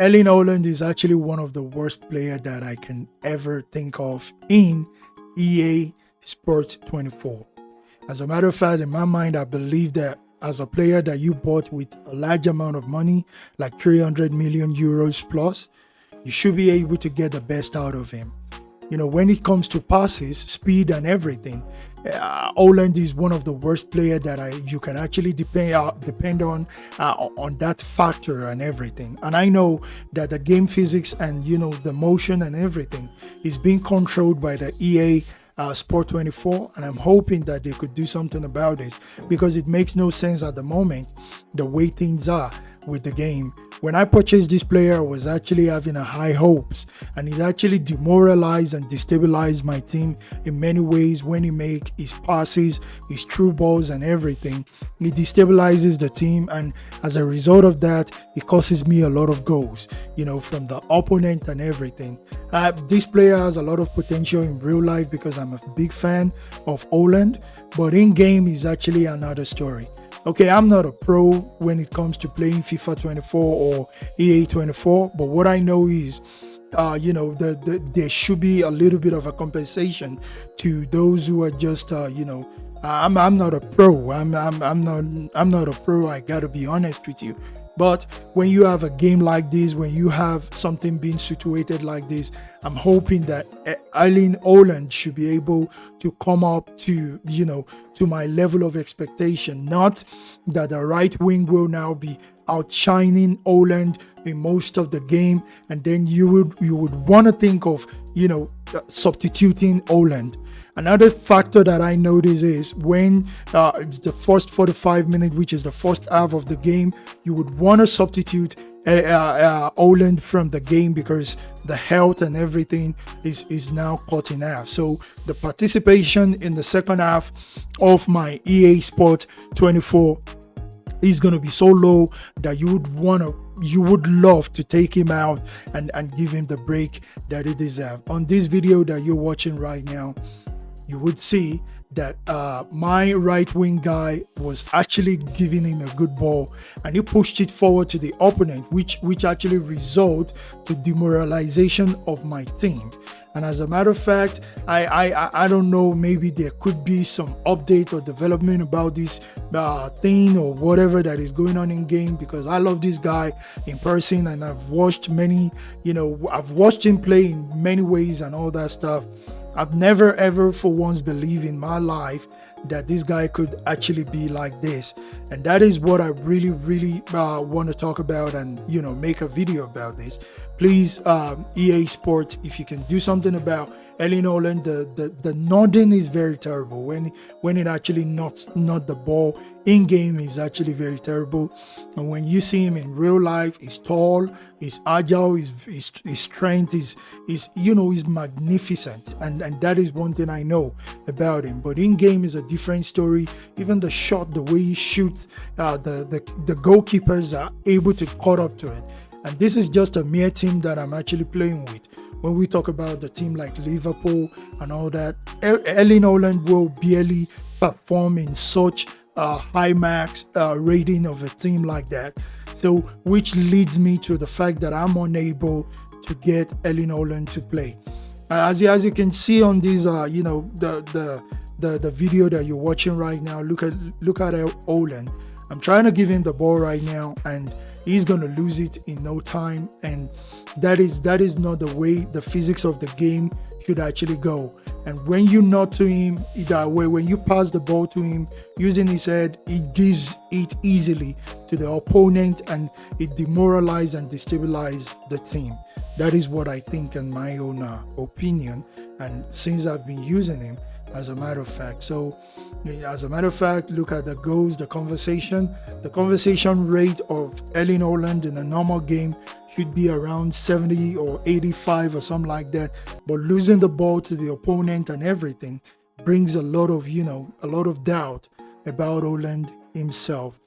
Erling Haaland is actually one of the worst players that I can ever think of in EA Sports 24. As a matter of fact, in my mind, I believe that as a player that you bought with a large amount of money, like 300 million euros plus, you should be able to get the best out of him. You know, when it comes to passes, speed, and everything, Haaland is one of the worst players that you can actually depend on that factor and everything. And I know that the game physics and the motion and everything is being controlled by the EA Sport 24, and I'm hoping that they could do something about this, because it makes no sense at the moment the way things are with the game. When I purchased this player, I was actually having a high hopes, and it actually demoralized and destabilized my team in many ways. When he make his passes, his through balls and everything, it destabilizes the team, and as a result of that, it causes me a lot of goals, from the opponent and everything. This player has a lot of potential in real life because I'm a big fan of Haaland, but in game is actually another story. Okay, I'm not a pro when it comes to playing FIFA 24 or EA 24, but what I know is, there should be a little bit of a compensation to those who are just, I'm not a pro. I'm not a pro. I gotta be honest with you. But when you have a game like this, when you have something being situated like this, I'm hoping that Erling Haaland should be able to come up to my level of expectation. Not that the right wing will now be outshining Haaland in most of the game, and then you would want to think of substituting Haaland. Another factor that I notice is when the first 45 minutes, which is the first half of the game, you would want to substitute Haaland from the game because the health and everything is now cut in half. So the participation in the second half of my EA Sport 24 is going to be so low that you would love to take him out and give him the break that he deserves. On this video that you're watching right now, you would see that my right wing guy was actually giving him a good ball, and he pushed it forward to the opponent, which actually result to demoralization of my team. And as a matter of fact, I don't know, maybe there could be some update or development about this thing or whatever that is going on in game, because I love this guy in person, and I've watched I've watched him play in many ways and all that stuff. I've never ever for once believed in my life that this guy could actually be like this, and that is what I really want to talk about and make a video about this. Please, EA Sport, if you can do something about Erling Haaland, the nodding is very terrible. When it actually not the ball in game is actually very terrible. And when you see him in real life, he's tall, he's agile, his strength is magnificent, and that is one thing I know about him. But in game is a different story. Even the shot, the way he shoots, the goalkeepers are able to cut up to it. And this is just a mere team that I'm actually playing with. When we talk about the team like Liverpool and all that, Erling Haaland will barely perform in such a high max rating of a team like that. So, which leads me to the fact that I'm unable to get Erling Haaland to play. As you can see on this, the video that you're watching right now, look at Haaland. I'm trying to give him the ball right now, and he's gonna lose it in no time, and that is not the way the physics of the game should actually go. And when you nod to him that way, when you pass the ball to him using his head, he gives it easily to the opponent, and it demoralizes and destabilizes the team. That is what I think, in my own opinion, and since I've been using him, as a matter of fact. So, as a matter of fact, look at the goals, the conversation rate of Erling Haaland in a normal game should be around 70 or 85 or something like that. But losing the ball to the opponent and everything brings a lot of doubt about Haaland himself.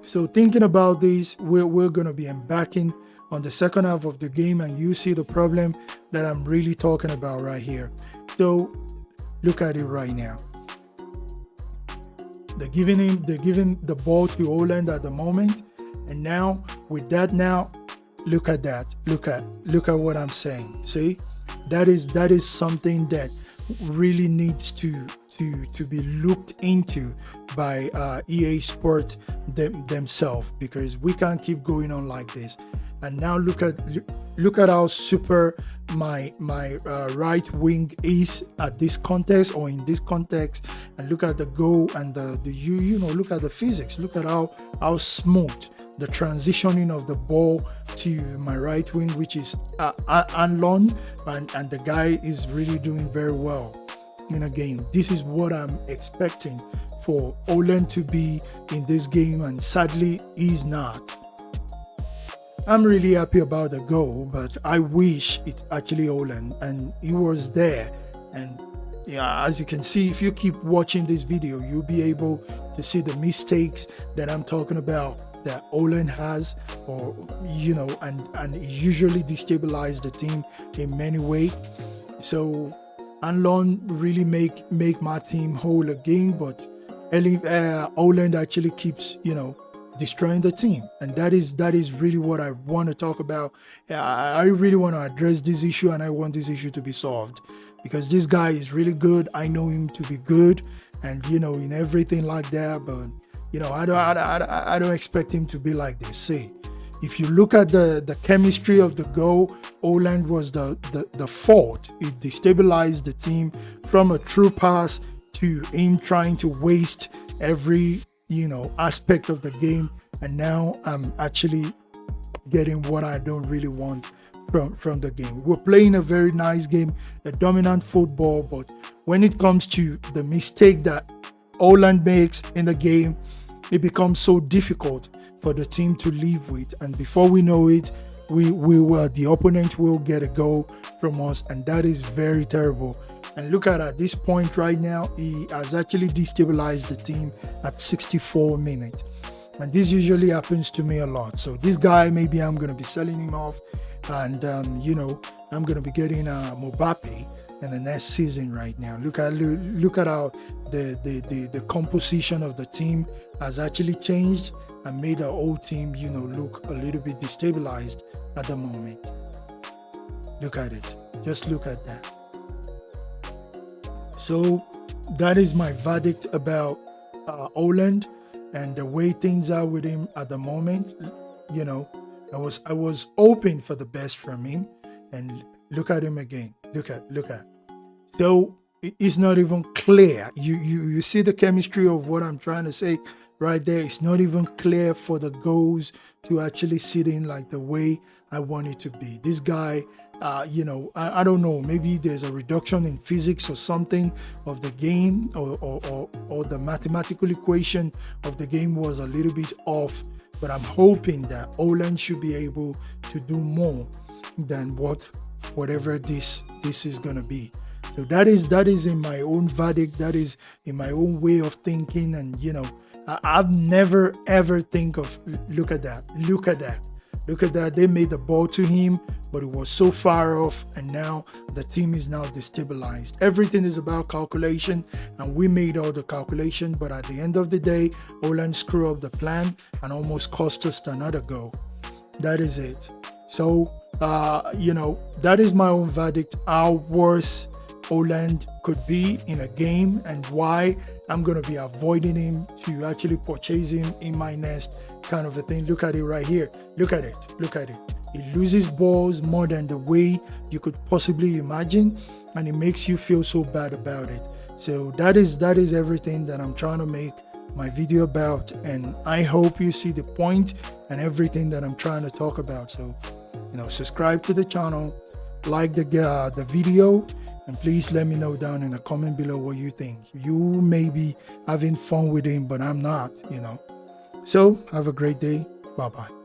So thinking about this, we're going to be embarking on the second half of the game, and you see the problem that I'm really talking about right here. So look at it right now. They're giving the ball to Haaland at the moment, and now with that, now look at that. Look at what I'm saying. See, that is something that really needs to be looked into by EA Sport themselves, because we can't keep going on like this. And now look at how super my right wing is at this context, or in this context, and look at the goal and the you know, look at the physics. Look at how smooth the transitioning of the ball to my right wing, which is Anlon, and the guy is really doing very well in a game. This is what I'm expecting for Haaland to be in this game, and sadly he's not. I'm really happy about the goal, but I wish it's actually Haaland, and he was there. And yeah, as you can see, if you keep watching this video, you'll be able to see the mistakes that I'm talking about that Haaland has, or you know, and usually destabilize the team in many ways. So Anlon really make my team whole again, but Haaland actually keeps, you know, destroying the team, and that is really what I want to talk about. I really want to address this issue, and I want this issue to be solved, because this guy is really good. I know him to be good, and you know, in everything like that. But you know, I don't expect him to be like this. See, if you look at the chemistry of the goal, Haaland was the fault. It destabilized the team from a true pass to him trying to waste every, you know, aspect of the game. And now I'm actually getting what I don't really want from the game. We're playing a very nice game, a dominant football, but when it comes to the mistake that Haaland makes in the game, it becomes so difficult for the team to live with, and before we know it, the opponent will get a goal from us, and that is very terrible. And look at this point right now, he has actually destabilized the team at 64 minutes. And this usually happens to me a lot. So this guy, maybe I'm going to be selling him off, and you know, I'm going to be getting Mbappe in the next season right now. Look at how the composition of the team has actually changed and made the whole team, you know, look a little bit destabilized at the moment. Look at it. Just look at that. So that is my verdict about Haaland and the way things are with him at the moment. You know, I was hoping for the best from him, and look at him again. Look at. So it's not even clear. You see the chemistry of what I'm trying to say right there. It's not even clear for the goals to actually sit in like the way I want it to be. This guy, you know, I don't know, maybe there's a reduction in physics or something of the game, or the mathematical equation of the game was a little bit off, but I'm hoping that Haaland should be able to do more than whatever this is gonna be. So that is in my own verdict, that is in my own way of thinking. And you know, I've never ever think of, look at that, they made the ball to him, but it was so far off, and now the team is now destabilized. Everything is about calculation, and we made all the calculation, but at the end of the day, Haaland screwed up the plan and almost cost us another goal. That is it. So you know, that is my own verdict, how worse Haaland could be in a game, and why I'm going to be avoiding him to actually purchase him in my nest, kind of a thing. Look at it right here. Look at it. He loses balls more than the way you could possibly imagine, and it makes you feel so bad about it. So that is everything that I'm trying to make my video about, and I hope you see the point and everything that I'm trying to talk about. So, you know, subscribe to the channel, like the video, and please let me know down in the comment below what you think. You may be having fun with him, but I'm not, you know. So have a great day. Bye bye.